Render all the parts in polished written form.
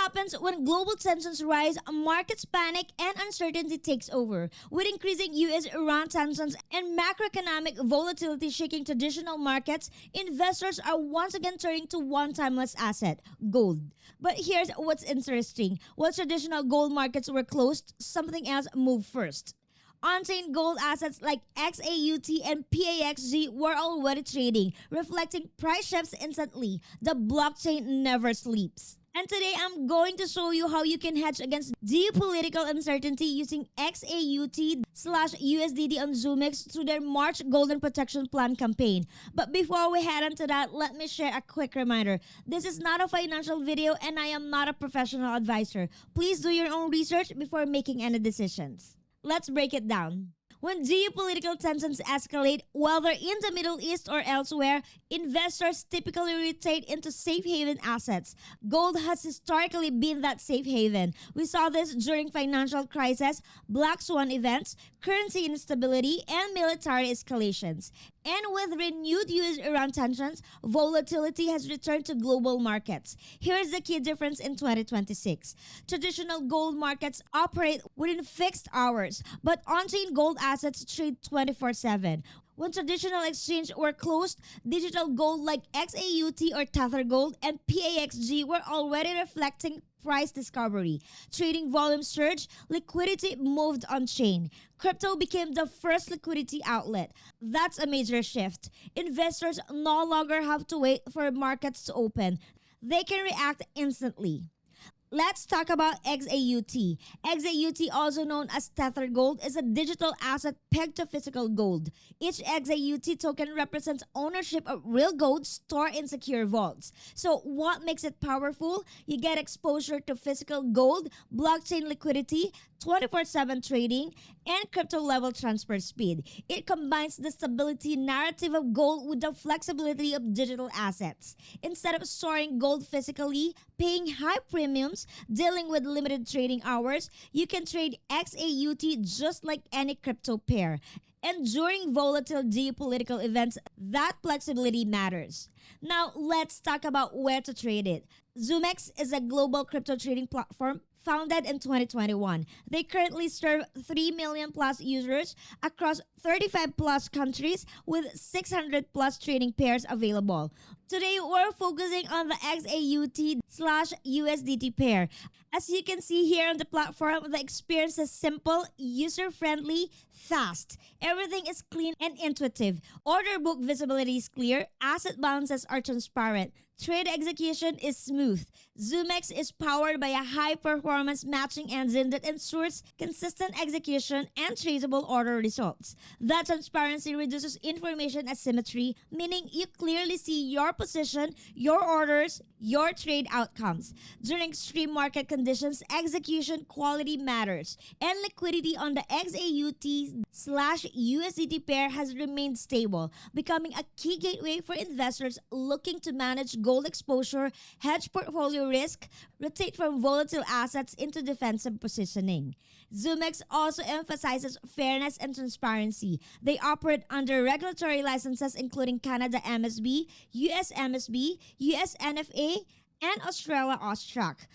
happens when global tensions rise, markets panic, and uncertainty takes over. With increasing US-Iran tensions and macroeconomic volatility shaking traditional markets, investors are once again turning to one timeless asset, gold. But here's what's interesting. While traditional gold markets were closed, something else moved first. On-chain gold assets like XAUT and PAXG were already trading, reflecting price shifts instantly. The blockchain never sleeps. And today I'm going to show you how you can hedge against geopolitical uncertainty using XAUT/USDT on Zoomex through their March Golden Protection Plan campaign. But before we head on to that, let me share a quick reminder. This is not a financial video and I am not a professional advisor. Please do your own research before making any decisions. Let's break it down. When geopolitical tensions escalate, whether in the Middle East or elsewhere, investors typically rotate into safe haven assets. Gold has historically been that safe haven. We saw this during financial crises, black swan events, currency instability, and military escalations. And with renewed US-Iran tensions, volatility has returned to global markets. Here's the key difference in 2026. Traditional gold markets operate within fixed hours, but on-chain gold assets trade 24/7. When traditional exchanges were closed, digital gold like XAUT or Tether gold and PAXG were already reflecting price discovery. Trading volume surged, liquidity moved on-chain. Crypto became the first liquidity outlet. That's a major shift. Investors no longer have to wait for markets to open. They can react instantly. Let's talk about XAUT. XAUT, also known as Tether Gold, is a digital asset pegged to physical gold. Each XAUT token represents ownership of real gold stored in secure vaults. So what makes it powerful? You get exposure to physical gold, blockchain liquidity, 24/7 trading, and crypto-level transfer speed. It combines the stability narrative of gold with the flexibility of digital assets. Instead of storing gold physically, paying high premiums, dealing with limited trading hours, you can trade XAUT just like any crypto pair. And during volatile geopolitical events, that flexibility matters. Now, let's talk about where to trade it. Zoomex is a global crypto trading platform founded in 2021. They currently serve 3 million plus users across 35 plus countries with 600 plus trading pairs available. Today, we're focusing on the XAUT/USDT pair. As you can see here on the platform, the experience is simple, user-friendly, fast. Everything is clean and intuitive. Order book visibility is clear. Asset balances are transparent. Trade execution is smooth. Zoomex is powered by a high-performance matching engine that ensures consistent execution and traceable order results. That transparency reduces information asymmetry, meaning you clearly see your position, your orders, your trade outcomes. During extreme market conditions, execution quality matters, and liquidity on the XAUT/USDT pair has remained stable, becoming a key gateway for investors looking to manage gold exposure, hedge portfolio risk, rotate from volatile assets into defensive positioning. Zoomex also emphasizes fairness and transparency. They operate under regulatory licenses including Canada MSB, US MSB, US NFA, and Australia AUSTRAC.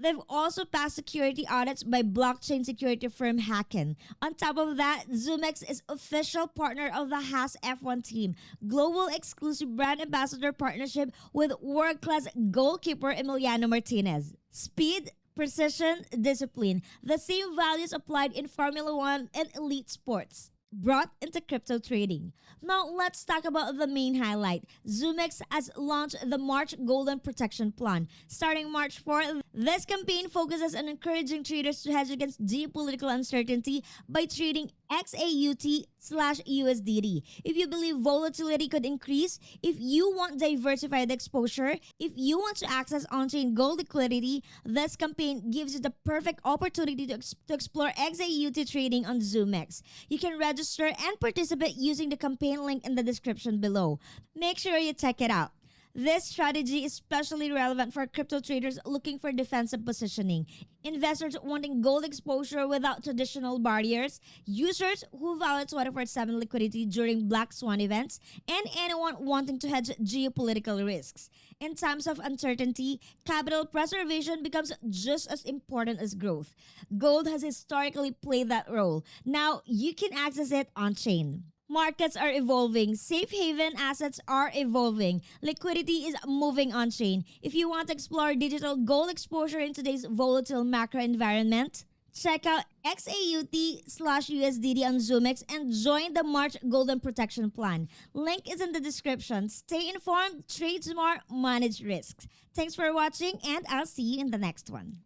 They've also passed security audits by blockchain security firm Hacken. On top of that, Zoomex is official partner of the Haas F1 team, global exclusive brand ambassador partnership with world-class goalkeeper Emiliano Martinez. Speed, precision, discipline. The same values applied in Formula One and elite sports brought into crypto trading. Now, let's talk about the main highlight. Zoomex has launched the March Golden Protection Plan. Starting March 4th, this campaign focuses on encouraging traders to hedge against geopolitical uncertainty by trading XAUT/USDT. If you believe volatility could increase, if you want diversified exposure, if you want to access on-chain gold liquidity, this campaign gives you the perfect opportunity to explore XAUT trading on Zoomex. You can register and participate using the campaign link in the description below. Make sure you check it out. This strategy is especially relevant for crypto traders looking for defensive positioning, investors wanting gold exposure without traditional barriers, users who value 24/7 liquidity during black swan events, and anyone wanting to hedge geopolitical risks. In times of uncertainty, capital preservation becomes just as important as growth. Gold has historically played that role. Now you can access it on chain. Markets are evolving. Safe haven assets are evolving. Liquidity is moving on chain. If you want to explore digital gold exposure in today's volatile macro environment, check out XAUT/USDD on Zoomex and join the March Golden Protection Plan. Link is in the description. Stay informed, trade smart, manage risks. Thanks for watching, and I'll see you in the next one.